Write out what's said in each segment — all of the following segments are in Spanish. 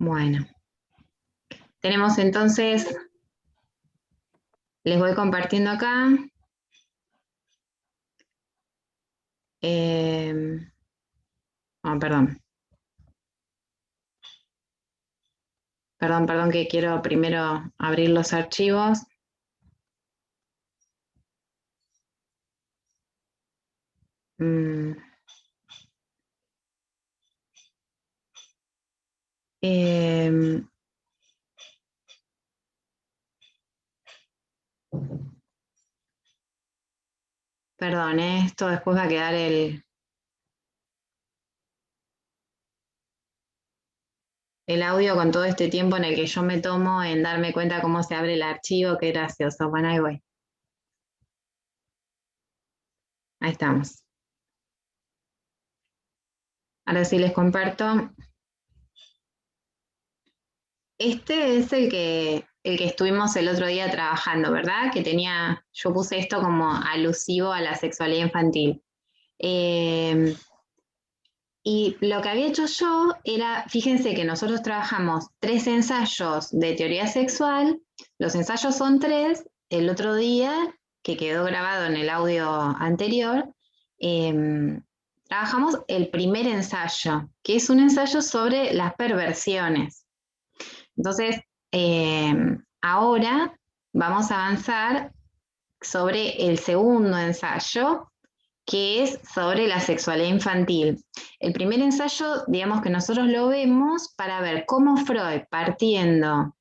Bueno, tenemos entonces, les voy compartiendo acá. Perdón. Perdón, que quiero primero abrir los archivos. Mm. Perdón, esto después va a quedar el audio con todo este tiempo en el que yo me tomo en darme cuenta cómo se abre el archivo. Qué gracioso. Bueno, ahí voy. Ahí estamos. Ahora sí les comparto. Este es el que estuvimos el otro día trabajando, ¿verdad? Yo puse esto como alusivo a la sexualidad infantil. Y lo que había hecho yo era, fíjense que nosotros trabajamos 3 ensayos de teoría sexual, los ensayos son 3, el otro día, que quedó grabado en el audio anterior, trabajamos el primer ensayo, que es un ensayo sobre las perversiones. Entonces, ahora vamos a avanzar sobre el segundo ensayo, que es sobre la sexualidad infantil. El primer ensayo, digamos que nosotros lo vemos para ver cómo Freud, partiendo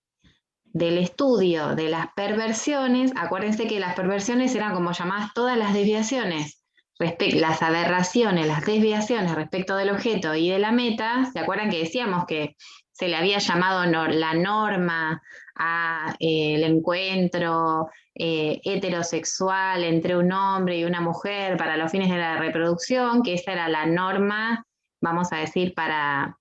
del estudio de las perversiones, acuérdense que las perversiones eran como llamadas todas las desviaciones, las aberraciones, las desviaciones respecto del objeto y de la meta. ¿Se acuerdan que decíamos que se le había llamado la norma a el encuentro heterosexual entre un hombre y una mujer para los fines de la reproducción, que esa era la norma, vamos a decir, para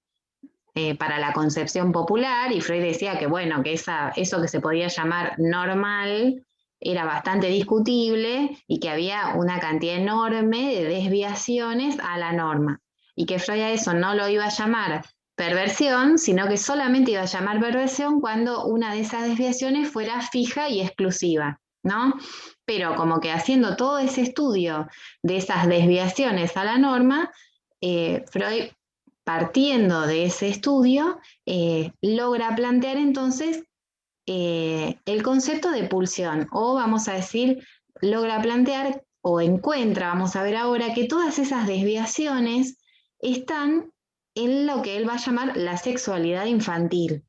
la concepción popular, y Freud decía que, bueno, que eso que se podía llamar normal era bastante discutible y que había una cantidad enorme de desviaciones a la norma, y que Freud a eso no lo iba a llamar perversión, sino que solamente iba a llamar perversión cuando una de esas desviaciones fuera fija y exclusiva, ¿no? Pero como que haciendo todo ese estudio de esas desviaciones a la norma, Freud, partiendo de ese estudio, logra plantear entonces el concepto de pulsión, o vamos a decir, logra plantear o encuentra, vamos a ver ahora, que todas esas desviaciones están en lo que él va a llamar la sexualidad infantil.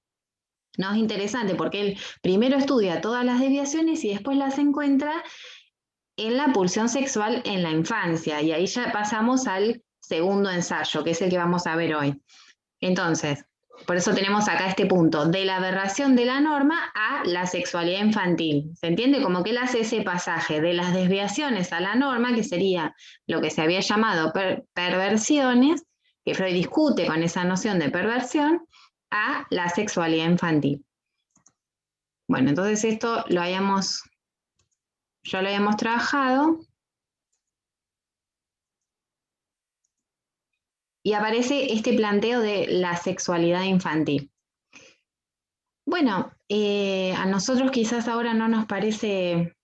¿No? Es interesante porque él primero estudia todas las desviaciones y después las encuentra en la pulsión sexual en la infancia, y ahí ya pasamos al segundo ensayo, que es el que vamos a ver hoy. Entonces, por eso tenemos acá este punto, de la aberración de la norma a la sexualidad infantil. ¿Se entiende? Como que él hace ese pasaje de las desviaciones a la norma, que sería lo que se había llamado perversiones, que Freud discute con esa noción de perversión, a la sexualidad infantil. Bueno, entonces esto ya lo habíamos trabajado. Y aparece este planteo de la sexualidad infantil. Bueno, a nosotros quizás ahora no nos parece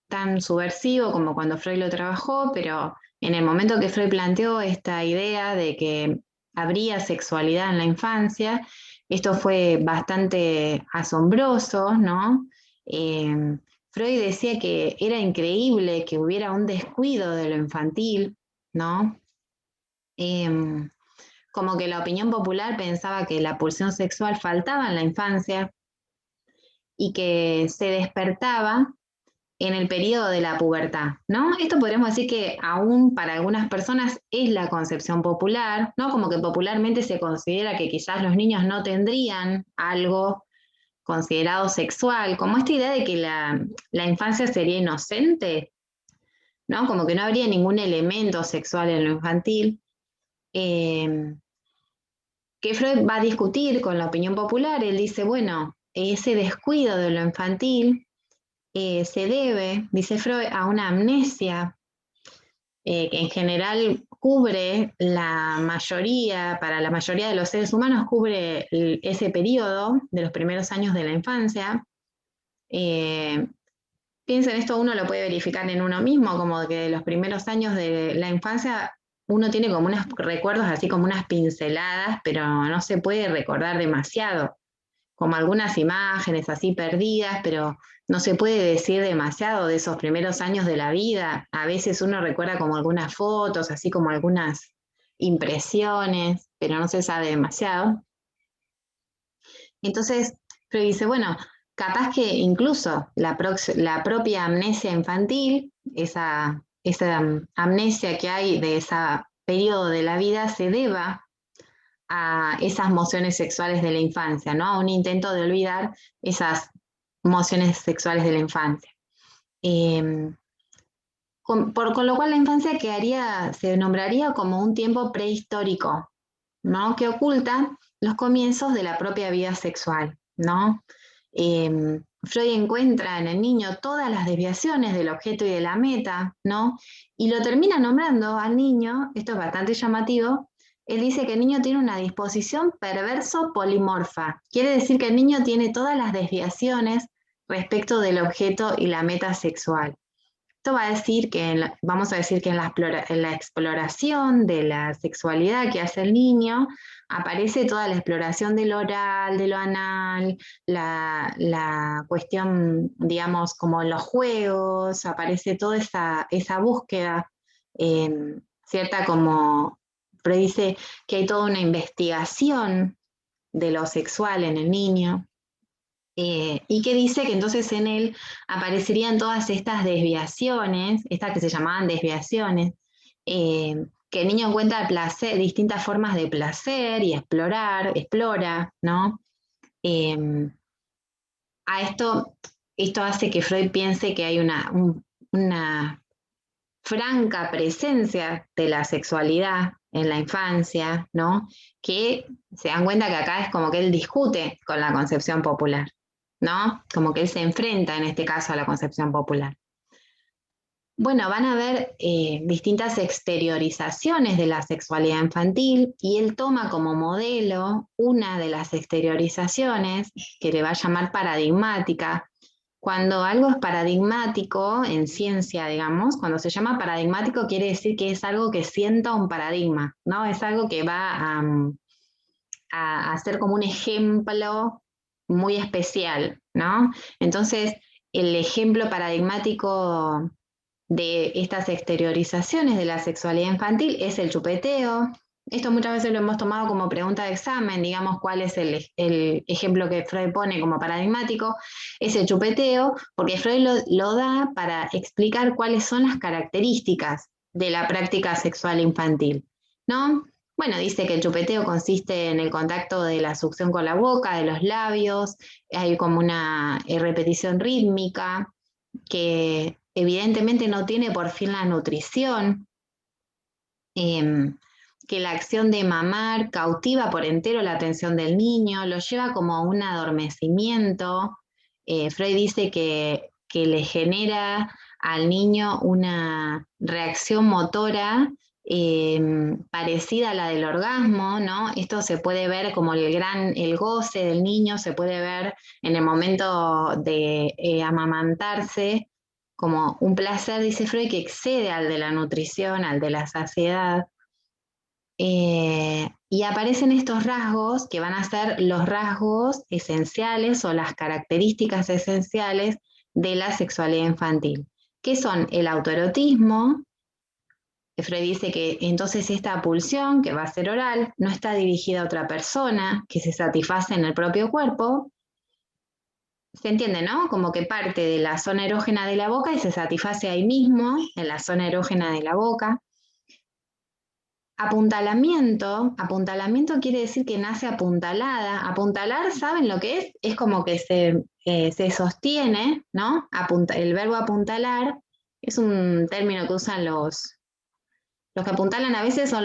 tan subversivo como cuando Freud lo trabajó, pero en el momento que Freud planteó esta idea de que habría sexualidad en la infancia, esto fue bastante asombroso, ¿no? Freud decía que era increíble que hubiera un descuido de lo infantil, ¿no? Como que la opinión popular pensaba que la pulsión sexual faltaba en la infancia y que se despertaba en el periodo de la pubertad, ¿no? Esto podríamos decir que aún para algunas personas es la concepción popular, ¿no? Como que popularmente se considera que quizás los niños no tendrían algo considerado sexual, como esta idea de que la infancia sería inocente, ¿no? Como que no habría ningún elemento sexual en lo infantil. Que Freud va a discutir con la opinión popular. Él dice, bueno, ese descuido de lo infantil se debe, dice Freud, a una amnesia que en general cubre para la mayoría de los seres humanos, cubre ese periodo de los primeros años de la infancia. Piensen, esto uno lo puede verificar en uno mismo, como que los primeros años de la infancia uno tiene como unos recuerdos, así como unas pinceladas, pero no se puede recordar demasiado, como algunas imágenes así perdidas, pero no se puede decir demasiado de esos primeros años de la vida. A veces uno recuerda como algunas fotos, así como algunas impresiones, pero no se sabe demasiado. Entonces, Freud dice, bueno, capaz que incluso la propia amnesia infantil, esa amnesia que hay de ese periodo de la vida, se deba a esas mociones sexuales de la infancia, ¿no? A un intento de olvidar esas mociones sexuales de la infancia. Con lo cual la infancia se nombraría como un tiempo prehistórico, ¿no? Que oculta los comienzos de la propia vida sexual, ¿no? Freud encuentra en el niño todas las desviaciones del objeto y de la meta, ¿no? Y lo termina nombrando al niño, esto es bastante llamativo, él dice que el niño tiene una disposición perverso polimorfa. Quiere decir que el niño tiene todas las desviaciones respecto del objeto y la meta sexual. Esto va a decir que, vamos a decir que en la exploración de la sexualidad que hace el niño, aparece toda la exploración del oral, de lo anal, la cuestión, digamos, como los juegos, aparece toda esa búsqueda, cierta como, pero dice que hay toda una investigación de lo sexual en el niño. Y que dice que entonces en él aparecerían todas estas desviaciones, estas que se llamaban desviaciones, que el niño encuentra el placer, distintas formas de placer y explora, ¿no? A esto hace que Freud piense que hay una franca presencia de la sexualidad en la infancia, ¿no? Que se dan cuenta que acá es como que él discute con la concepción popular, ¿no? Como que él se enfrenta en este caso a la concepción popular. Bueno, van a haber distintas exteriorizaciones de la sexualidad infantil y él toma como modelo una de las exteriorizaciones que le va a llamar paradigmática. Cuando algo es paradigmático en ciencia, digamos, cuando se llama paradigmático quiere decir que es algo que sienta un paradigma, ¿no? Es algo que va a ser como un ejemplo muy especial, ¿no? Entonces, el ejemplo paradigmático de estas exteriorizaciones de la sexualidad infantil es el chupeteo. Esto muchas veces lo hemos tomado como pregunta de examen, digamos, cuál es el ejemplo que Freud pone como paradigmático, es el chupeteo, porque Freud lo da para explicar cuáles son las características de la práctica sexual infantil, ¿no? Bueno, dice que el chupeteo consiste en el contacto de la succión con la boca, de los labios, hay como una repetición rítmica que evidentemente no tiene por fin la nutrición, que la acción de mamar cautiva por entero la atención del niño, lo lleva como a un adormecimiento. Freud dice que le genera al niño una reacción motora parecida a la del orgasmo, ¿no? Esto se puede ver como el goce del niño, se puede ver en el momento de amamantarse, como un placer, dice Freud, que excede al de la nutrición, al de la saciedad. Y aparecen estos rasgos que van a ser los rasgos esenciales o las características esenciales de la sexualidad infantil, que son el autoerotismo. Freud dice que entonces esta pulsión, que va a ser oral, no está dirigida a otra persona, que se satisface en el propio cuerpo. Se entiende, ¿no? Como que parte de la zona erógena de la boca y se satisface ahí mismo, en la zona erógena de la boca. Apuntalamiento quiere decir que nace apuntalada. Apuntalar, ¿saben lo que es? Es como que se sostiene, ¿no? El verbo apuntalar es un término que usan los que apuntalan a veces son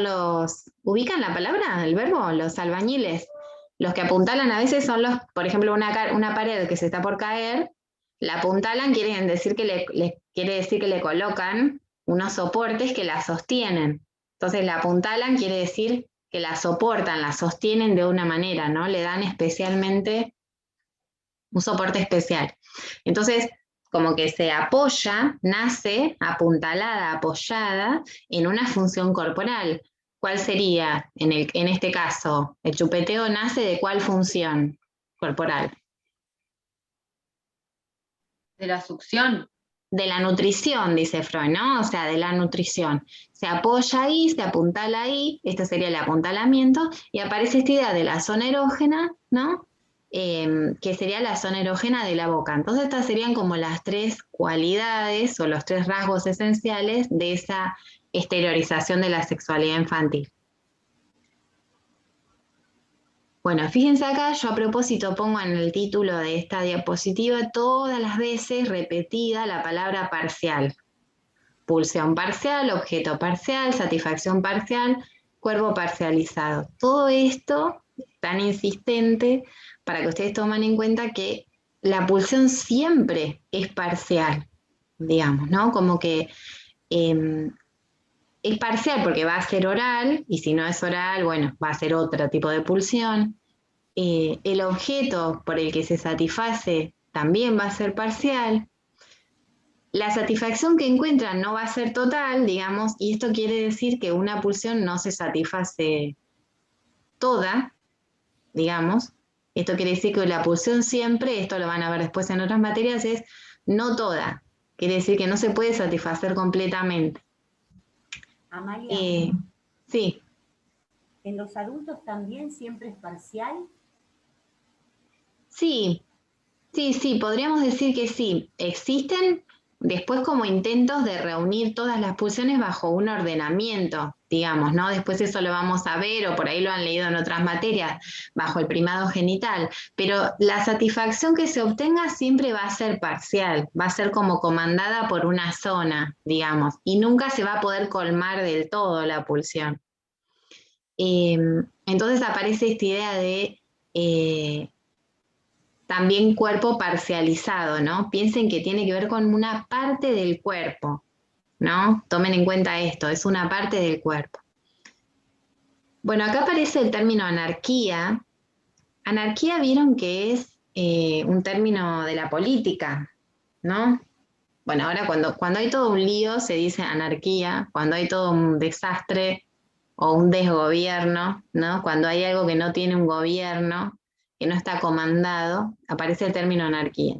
¿ubican la palabra, el verbo? Los albañiles. Los que apuntalan a veces son por ejemplo, una pared que se está por caer, la apuntalan, quiere decir que le colocan unos soportes que la sostienen. Entonces la apuntalan quiere decir que la soportan, la sostienen de una manera, ¿no? Le dan especialmente un soporte especial. Entonces, como que se apoya, nace apuntalada, apoyada en una función corporal. ¿Cuál sería, en este caso, el chupeteo nace de cuál función corporal? De la succión. De la nutrición, dice Freud, ¿no? O sea, de la nutrición. Se apoya ahí, se apuntala ahí, este sería el apuntalamiento, y aparece esta idea de la zona erógena, ¿no? Que sería la zona erógena de la boca. Entonces estas serían como las tres cualidades o los tres rasgos esenciales de esa exteriorización de la sexualidad infantil. Bueno, fíjense acá, yo a propósito pongo en el título de esta diapositiva todas las veces repetida la palabra parcial. Pulsión parcial, objeto parcial, satisfacción parcial, cuerpo parcializado. Todo esto tan insistente para que ustedes tomen en cuenta que la pulsión siempre es parcial, digamos, ¿no? Como que es parcial porque va a ser oral y si no es oral, bueno, va a ser otro tipo de pulsión. El objeto por el que se satisface también va a ser parcial. La satisfacción que encuentran no va a ser total, digamos, y esto quiere decir que una pulsión no se satisface toda, digamos. Esto quiere decir que la pulsión siempre, esto lo van a ver después en otras materias, es no toda. Quiere decir que no se puede satisfacer completamente. Amalia, Sí. ¿en los adultos también siempre es parcial? Sí, sí, podríamos decir que sí. Existen después como intentos de reunir todas las pulsiones bajo un ordenamiento, digamos, ¿no? Después eso lo vamos a ver, o por ahí lo han leído en otras materias, bajo el primado genital. Pero la satisfacción que se obtenga siempre va a ser parcial, va a ser como comandada por una zona, digamos, y nunca se va a poder colmar del todo la pulsión. Entonces aparece esta idea de también cuerpo parcializado, ¿no? Piensen que tiene que ver con una parte del cuerpo, ¿no? Tomen en cuenta esto, es una parte del cuerpo. Bueno, acá aparece el término anarquía. Anarquía vieron que es un término de la política, ¿no? Bueno, ahora cuando hay todo un lío se dice anarquía, cuando hay todo un desastre o un desgobierno, ¿no? Cuando hay algo que no tiene un gobierno, que no está comandado, aparece el término anarquía.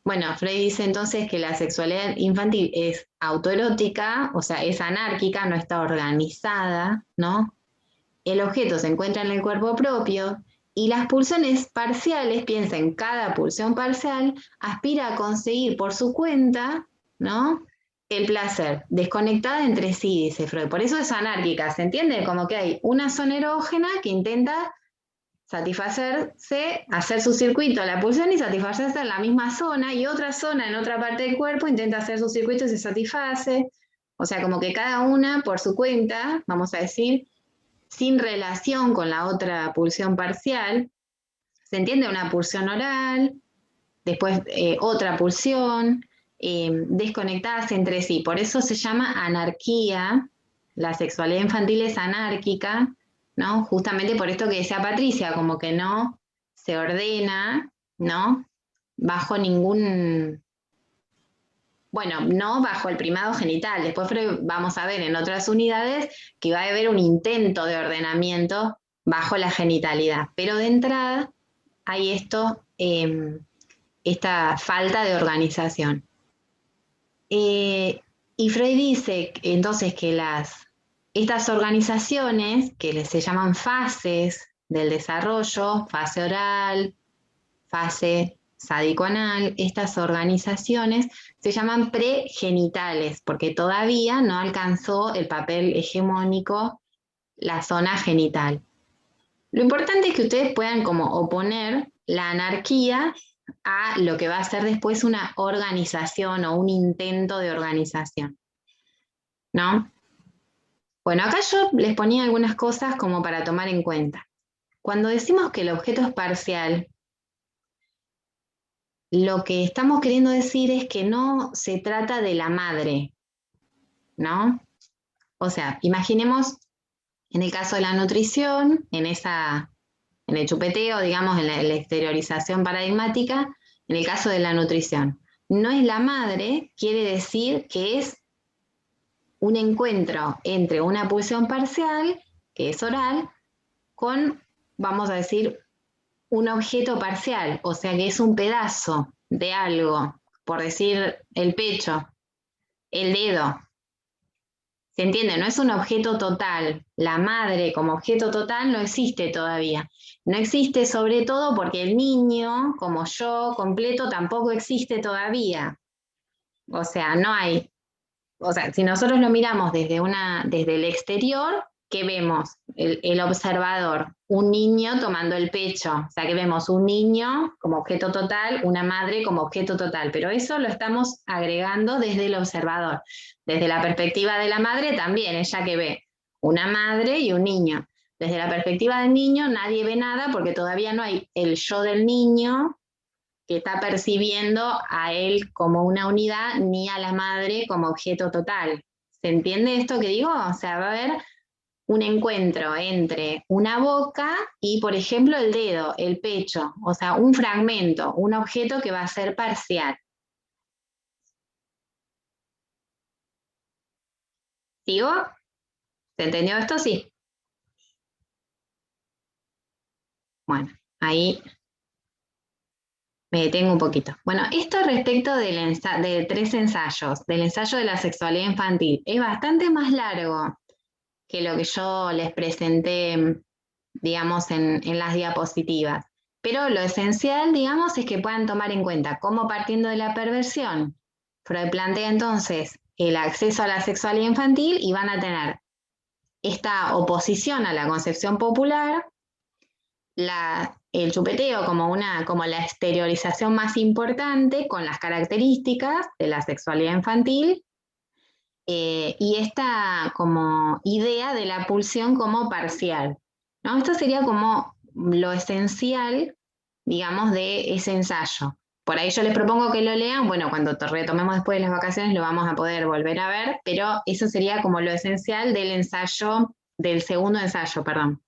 Bueno, Freud dice entonces que la sexualidad infantil es autoerótica, o sea, es anárquica, no está organizada, ¿no? El objeto se encuentra en el cuerpo propio y las pulsiones parciales, piensen, cada pulsión parcial aspira a conseguir por su cuenta, ¿no? El placer, desconectada entre sí, dice Freud. Por eso es anárquica, ¿se entiende? Como que hay una zona erógena que intenta satisfacerse, hacer su circuito a la pulsión y satisfacerse en la misma zona, y otra zona en otra parte del cuerpo intenta hacer su circuito y se satisface. O sea, como que cada una por su cuenta, vamos a decir, sin relación con la otra pulsión parcial. ¿Se entiende? Una pulsión oral, después otra pulsión, desconectadas entre sí. Por eso se llama anarquía. La sexualidad infantil es anárquica, ¿no? Justamente por esto que decía Patricia, como que no se ordena, ¿no? Bajo ningún, bueno, no bajo el primado genital. Después vamos a ver en otras unidades que va a haber un intento de ordenamiento bajo la genitalidad. Pero de entrada hay esta falta de organización. Y Freud dice entonces que estas organizaciones, que se llaman fases del desarrollo, fase oral, fase sádico-anal, estas organizaciones se llaman pregenitales, porque todavía no alcanzó el papel hegemónico la zona genital. Lo importante es que ustedes puedan como oponer la anarquía a lo que va a ser después una organización o un intento de organización, ¿no? Bueno, acá yo les ponía algunas cosas como para tomar en cuenta. Cuando decimos que el objeto es parcial, lo que estamos queriendo decir es que no se trata de la madre, ¿no? O sea, imaginemos en el caso de la nutrición, en el chupeteo, digamos, en la exteriorización paradigmática, en el caso de la nutrición. No es la madre, quiere decir que es un encuentro entre una pulsión parcial, que es oral, con, vamos a decir, un objeto parcial, o sea que es un pedazo de algo, por decir el pecho, el dedo. ¿Se entiende? No es un objeto total. La madre como objeto total no existe todavía. No existe sobre todo porque el niño, como yo, completo, tampoco existe todavía. O sea, no hay. O sea, si nosotros lo miramos desde el exterior, ¿qué vemos? El observador, un niño tomando el pecho. O sea, que vemos un niño como objeto total, una madre como objeto total. Pero eso lo estamos agregando desde el observador. Desde la perspectiva de la madre también, ella que ve una madre y un niño. Desde la perspectiva del niño nadie ve nada porque todavía no hay el yo del niño que está percibiendo a él como una unidad ni a la madre como objeto total. ¿Se entiende esto que digo? O sea, va a haber un encuentro entre una boca y, por ejemplo, el dedo, el pecho, o sea, un fragmento, un objeto que va a ser parcial. ¿Sigo? ¿Se entendió esto? Sí. Bueno, ahí me detengo un poquito. Bueno, esto respecto de 3 ensayos, del ensayo de la sexualidad infantil, es bastante más largo que lo que yo les presenté, digamos, en las diapositivas. Pero lo esencial, digamos, es que puedan tomar en cuenta cómo partiendo de la perversión, Freud plantea entonces el acceso a la sexualidad infantil y van a tener esta oposición a la concepción popular, el chupeteo como la exteriorización más importante con las características de la sexualidad infantil y esta como idea de la pulsión como parcial, ¿no? Esto sería como lo esencial, digamos, de ese ensayo. Por ahí yo les propongo que lo lean, bueno, cuando retomemos después de las vacaciones lo vamos a poder volver a ver, pero eso sería como lo esencial del ensayo, del segundo ensayo, perdón.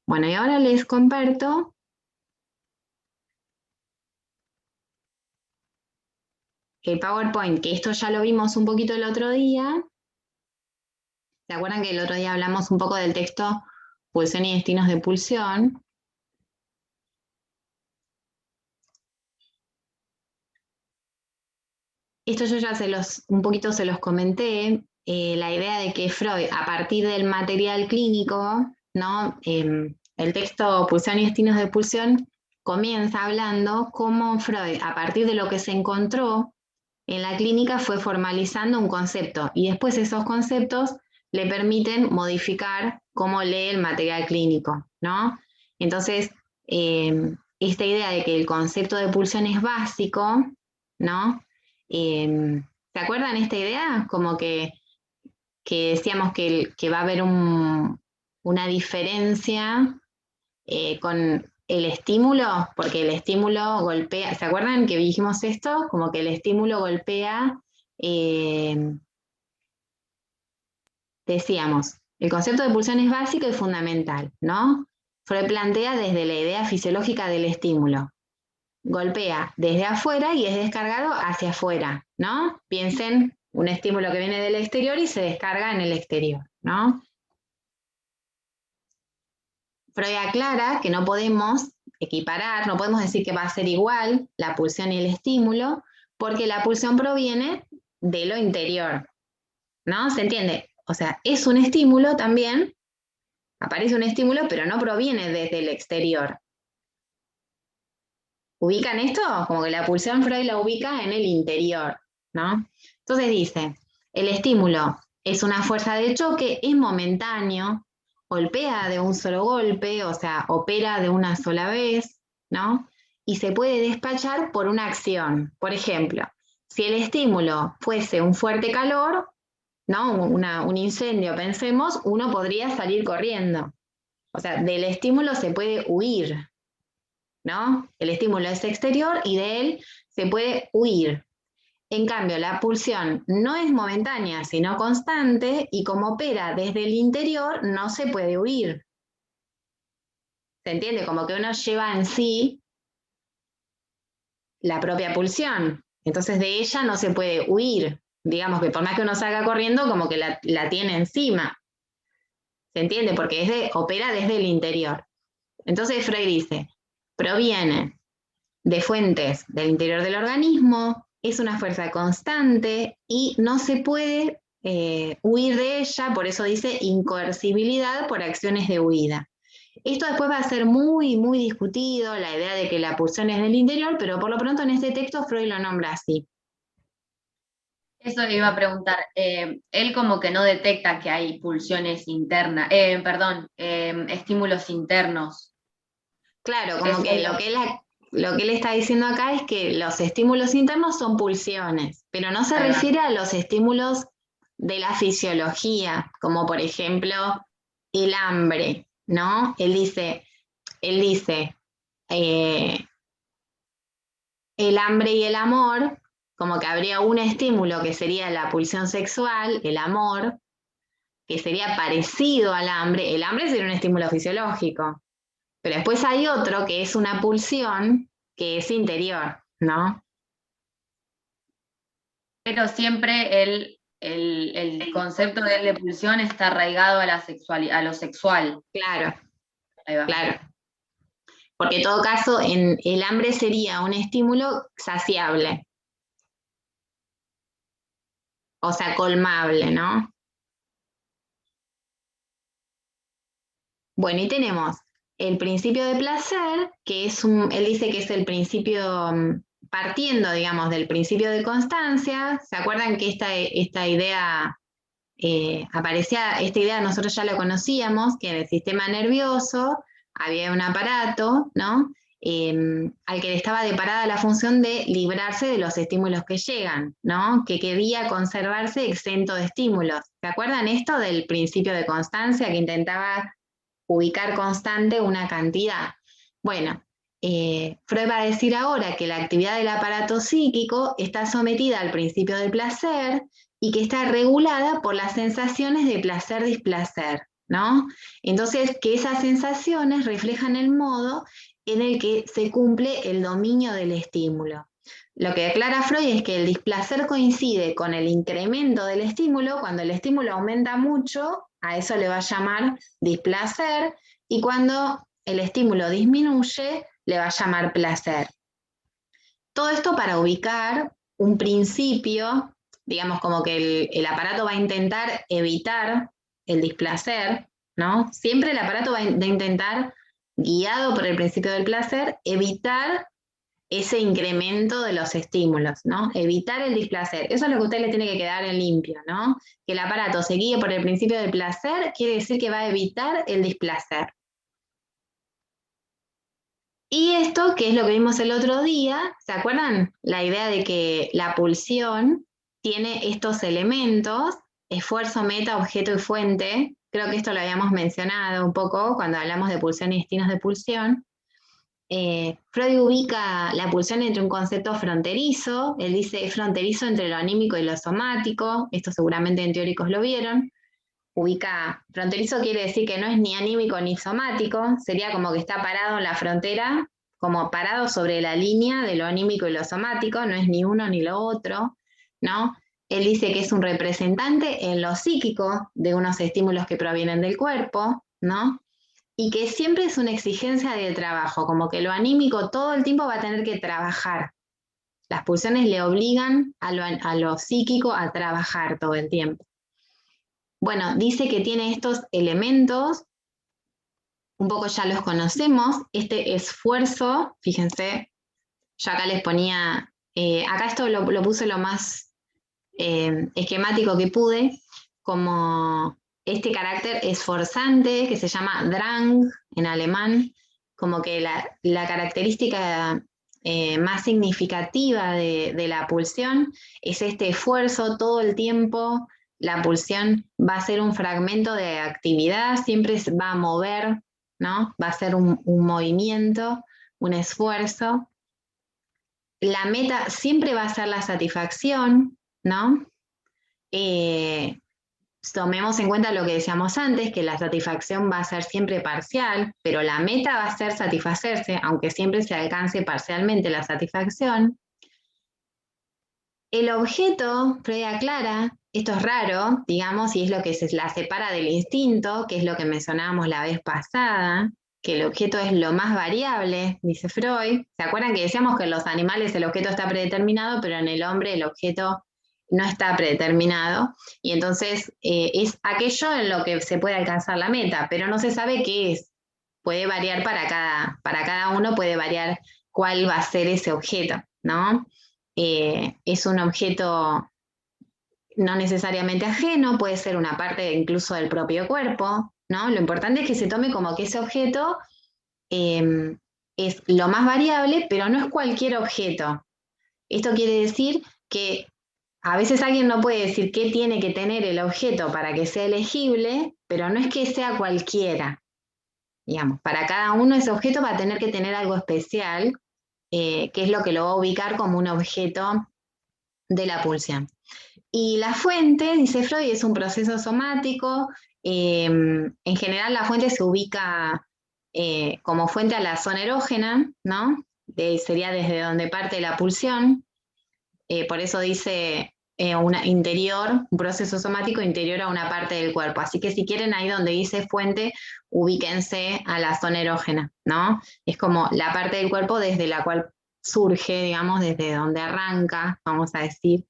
Bueno, y ahora les comparto el PowerPoint, que esto ya lo vimos un poquito el otro día. ¿Se acuerdan que el otro día hablamos un poco del texto Pulsión y destinos de pulsión? Esto yo ya un poquito se los comenté, la idea de que Freud, a partir del material clínico, ¿no? El texto Pulsión y destinos de pulsión comienza hablando cómo Freud, a partir de lo que se encontró en la clínica, fue formalizando un concepto y después esos conceptos le permiten modificar cómo lee el material clínico, ¿no? Entonces, esta idea de que el concepto de pulsión es básico, ¿no? ¿Se acuerdan esta idea? Como que decíamos que va a haber una diferencia con el estímulo, porque el estímulo golpea, ¿se acuerdan que dijimos esto? Como que el estímulo golpea, decíamos, el concepto de pulsión es básico y fundamental, ¿no? Freud plantea desde la idea fisiológica del estímulo. Golpea desde afuera y es descargado hacia afuera, ¿no? Piensen un estímulo que viene del exterior y se descarga en el exterior, ¿no? Freud aclara que no podemos equiparar, no podemos decir que va a ser igual la pulsión y el estímulo, porque la pulsión proviene de lo interior, ¿no? ¿Se entiende? O sea, es un estímulo también, aparece un estímulo, pero no proviene desde el exterior. ¿Ubican esto? Como que la pulsión Freud la ubica en el interior, ¿no? Entonces dice, el estímulo es una fuerza de choque, es momentáneo, golpea de un solo golpe, o sea, opera de una sola vez, ¿no? Y se puede despachar por una acción. Por ejemplo, si el estímulo fuese un fuerte calor, ¿no? Un incendio, pensemos, uno podría salir corriendo. O sea, del estímulo se puede huir, ¿no? El estímulo es exterior y de él se puede huir. En cambio, la pulsión no es momentánea, sino constante, y como opera desde el interior, no se puede huir. ¿Se entiende? Como que uno lleva en sí la propia pulsión. Entonces de ella no se puede huir. Digamos que por más que uno salga corriendo, como que la tiene encima. ¿Se entiende? Porque opera desde el interior. Entonces Freud dice, proviene de fuentes del interior del organismo, es una fuerza constante y no se puede huir de ella, por eso dice incoercibilidad por acciones de huida. Esto después va a ser muy, muy discutido, la idea de que la pulsión es del interior, pero por lo pronto en este texto Freud lo nombra así. Eso le iba a preguntar. Él como que no detecta que hay pulsiones internas, estímulos internos. Claro, como Eso que lo- lo que él está diciendo acá es que los estímulos internos son pulsiones, pero no se Ahí va. refiere a los estímulos de la fisiología, como por ejemplo el hambre, ¿no? Él dice eh, el hambre y el amor, como que habría un estímulo que sería la pulsión sexual, el amor, que sería parecido al hambre. El hambre sería un estímulo fisiológico, pero después hay otro que es una pulsión que es interior, ¿no? Pero siempre el concepto de él de pulsión está arraigado a a lo sexual. Claro, Ahí va. claro. Porque en todo caso, el hambre sería un estímulo saciable, o sea, colmable, ¿no? Bueno, y tenemos el principio de placer, que él dice que es el principio, partiendo, digamos, del principio de constancia. ¿Se acuerdan que esta idea esta idea nosotros ya la conocíamos, que en el sistema nervioso había un aparato, ¿no? Al que le estaba deparada la función de librarse de los estímulos que llegan, ¿no? Que quería conservarse exento de estímulos. ¿Se acuerdan esto del principio de constancia que intentaba ubicar constante una cantidad? Bueno, Freud va a decir ahora que la actividad del aparato psíquico está sometida al principio del placer y que está regulada por las sensaciones de placer-displacer, ¿no? Entonces, que esas sensaciones reflejan el modo en el que se cumple el dominio del estímulo. Lo que declara Freud es que el displacer coincide con el incremento del estímulo. Cuando el estímulo aumenta mucho, a eso le va a llamar displacer, y cuando el estímulo disminuye, le va a llamar placer. Todo esto para ubicar un principio, digamos como que el aparato va a intentar evitar el displacer, ¿no? Siempre el aparato va a intentar, guiado por el principio del placer, evitar ese incremento de los estímulos, ¿no? Evitar el displacer. Eso es lo que a usted le tiene que quedar en limpio, ¿no? Que el aparato se guíe por el principio del placer quiere decir que va a evitar el displacer. Y esto, que es lo que vimos el otro día, ¿se acuerdan? La idea de que la pulsión tiene estos elementos, esfuerzo, meta, objeto y fuente. Creo que esto lo habíamos mencionado un poco cuando hablamos de pulsión y destinos de pulsión. Freud ubica la pulsión entre un concepto fronterizo. Él dice es fronterizo entre lo anímico y lo somático. Esto seguramente en teóricos lo vieron. Fronterizo quiere decir que no es ni anímico ni somático, sería como que está parado en la frontera, como parado sobre la línea de lo anímico y lo somático, no es ni uno ni lo otro, ¿no? Él dice que es un representante en lo psíquico de unos estímulos que provienen del cuerpo, ¿no? Y que siempre es una exigencia de trabajo, como que lo anímico todo el tiempo va a tener que trabajar. Las pulsiones le obligan a lo psíquico a trabajar todo el tiempo. Bueno, dice que tiene estos elementos, un poco ya los conocemos, este esfuerzo, fíjense, yo acá les ponía, acá esto lo puse lo más esquemático que pude, como este carácter esforzante que se llama Drang en alemán, como que la característica más significativa de la pulsión es este esfuerzo todo el tiempo. La pulsión va a ser un fragmento de actividad, siempre se va a mover, ¿no? Va a ser un movimiento, un esfuerzo. la meta siempre va a ser la satisfacción, ¿no? Tomemos en cuenta lo que decíamos antes, que la satisfacción va a ser siempre parcial, pero la meta va a ser satisfacerse, aunque siempre se alcance parcialmente la satisfacción. El objeto, Freud aclara, esto es raro, digamos, y es lo que la separa del instinto, que es lo que mencionábamos la vez pasada, que el objeto es lo más variable, dice Freud. ¿Se acuerdan que decíamos que en los animales el objeto está predeterminado, pero en el hombre el objeto no está predeterminado? Y entonces es aquello en lo que se puede alcanzar la meta, pero no se sabe qué es. Puede variar para cada uno, puede variar cuál va a ser ese objeto, ¿no? Es un objeto no necesariamente ajeno, puede ser una parte incluso del propio cuerpo, ¿no? Lo importante es que se tome como que ese objeto es lo más variable, pero no es cualquier objeto. Esto quiere decir que a veces alguien no puede decir qué tiene que tener el objeto para que sea elegible, pero no es que sea cualquiera. Digamos, para cada uno ese objeto va a tener que tener algo especial, que es lo que lo va a ubicar como un objeto de la pulsión. Y la fuente, dice Freud, es un proceso somático. En general la fuente se ubica como fuente a la zona erógena, ¿no? Sería desde donde parte la pulsión. Por eso dice un proceso somático interior a una parte del cuerpo. Así que si quieren, ahí donde dice fuente, ubíquense a la zona erógena, ¿no? Es como la parte del cuerpo desde la cual surge, digamos, desde donde arranca, vamos a decir,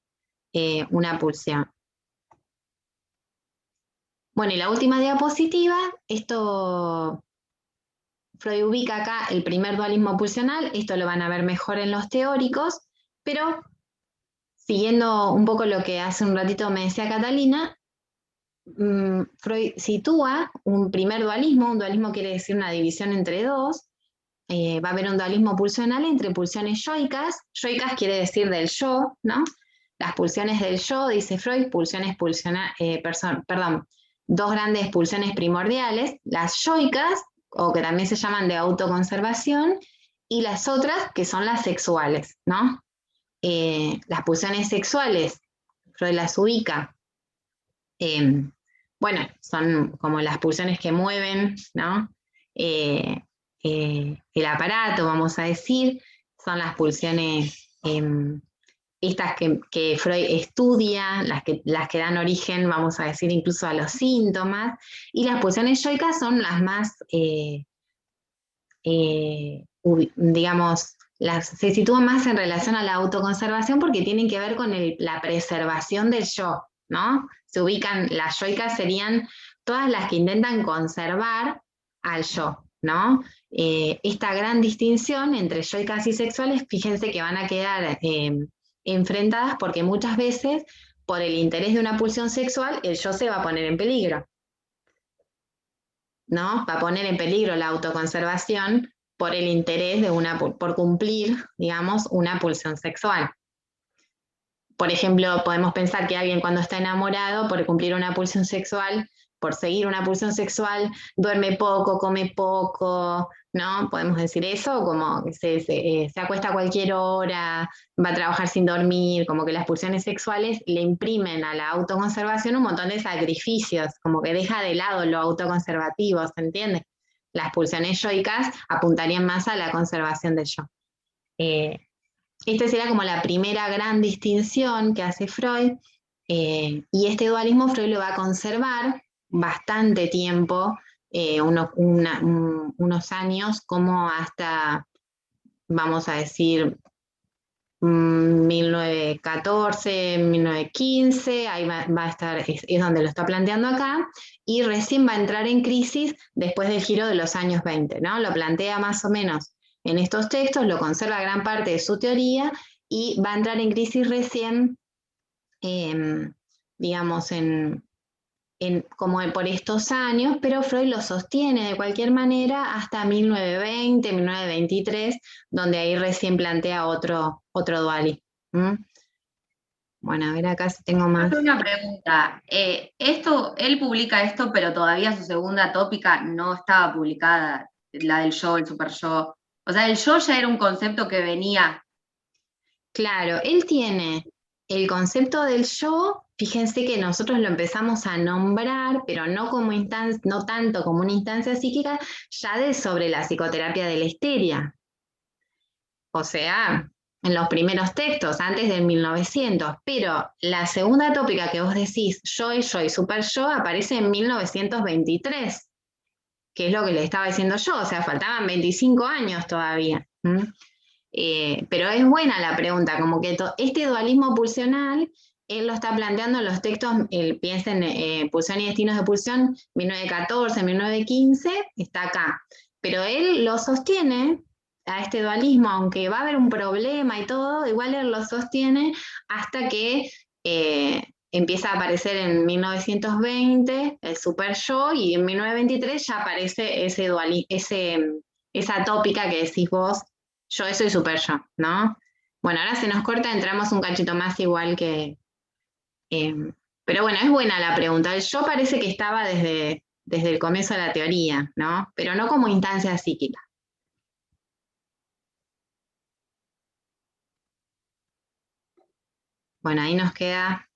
una pulsión. Bueno, y la última diapositiva, esto Freud ubica acá el primer dualismo pulsional, esto lo van a ver mejor en los teóricos, pero siguiendo un poco lo que hace un ratito me decía Catalina, Freud sitúa un primer dualismo, un dualismo quiere decir una división entre dos, va a haber un dualismo pulsional entre pulsiones yoicas quiere decir del yo, ¿no? Las pulsiones del yo, dice Freud, dos grandes pulsiones primordiales, las yoicas, o que también se llaman de autoconservación, y las otras que son las sexuales, ¿no? Las pulsiones sexuales, Freud las ubica, bueno, son como las pulsiones que mueven, ¿no? El aparato, vamos a decir, son las pulsiones estas que Freud estudia, las que dan origen, vamos a decir, incluso a los síntomas, y las pulsiones yoicas son las más, digamos, se sitúan más en relación a la autoconservación porque tienen que ver con la preservación del yo, ¿no? Se ubican, las yoicas serían todas las que intentan conservar al yo, ¿no? Esta gran distinción entre yoicas y sexuales, fíjense que van a quedar enfrentadas porque muchas veces, por el interés de una pulsión sexual, el yo se va a poner en peligro, ¿no? Va a poner en peligro la autoconservación por el interés de por cumplir, digamos, una pulsión sexual. Por ejemplo, podemos pensar que alguien cuando está enamorado, por cumplir una pulsión sexual, por seguir una pulsión sexual, duerme poco, come poco, ¿no? Podemos decir eso, como que se acuesta a cualquier hora, va a trabajar sin dormir, como que las pulsiones sexuales le imprimen a la autoconservación un montón de sacrificios, como que deja de lado lo autoconservativo, ¿se entiende? Las pulsiones yoicas apuntarían más a la conservación del yo. Esta sería como la primera gran distinción que hace Freud, y este dualismo Freud lo va a conservar bastante tiempo, unos años, como hasta, vamos a decir, 1914, 1915, ahí va a estar, es donde lo está planteando acá, y recién va a entrar en crisis después del giro de los años 20, ¿no? Lo plantea más o menos en estos textos, lo conserva gran parte de su teoría, y va a entrar en crisis recién, digamos, como por estos años, pero Freud lo sostiene de cualquier manera hasta 1920, 1923, donde ahí recién plantea otro dualismo. Bueno, a ver acá si tengo más. Una pregunta. Él publica esto, pero todavía su segunda tópica no estaba publicada, la del yo, el super yo. O sea, el yo ya era un concepto que venía Claro, él tiene el concepto del yo, fíjense que nosotros lo empezamos a nombrar, pero no como no tanto como una instancia psíquica, ya de sobre la psicoterapia de la histeria. O sea, en los primeros textos, antes del 1900, pero la segunda tópica que vos decís, yo y super yo, aparece en 1923, que es lo que le estaba diciendo yo, o sea, faltaban 25 años todavía. Pero es buena la pregunta, como que este dualismo pulsional, él lo está planteando en los textos, piensen, Pulsión y Destinos de Pulsión, 1914, 1915, está acá. Pero él lo sostiene a este dualismo, aunque va a haber un problema y todo, igual él lo sostiene hasta que empieza a aparecer en 1920 el super yo, y en 1923 ya aparece esa tópica que decís vos, yo soy super yo, ¿no? Bueno, ahora se nos corta, entramos un cachito más igual que... pero bueno, es buena la pregunta. El yo parece que estaba desde el comienzo de la teoría, ¿no? Pero no como instancia psíquica. Bueno, ahí nos queda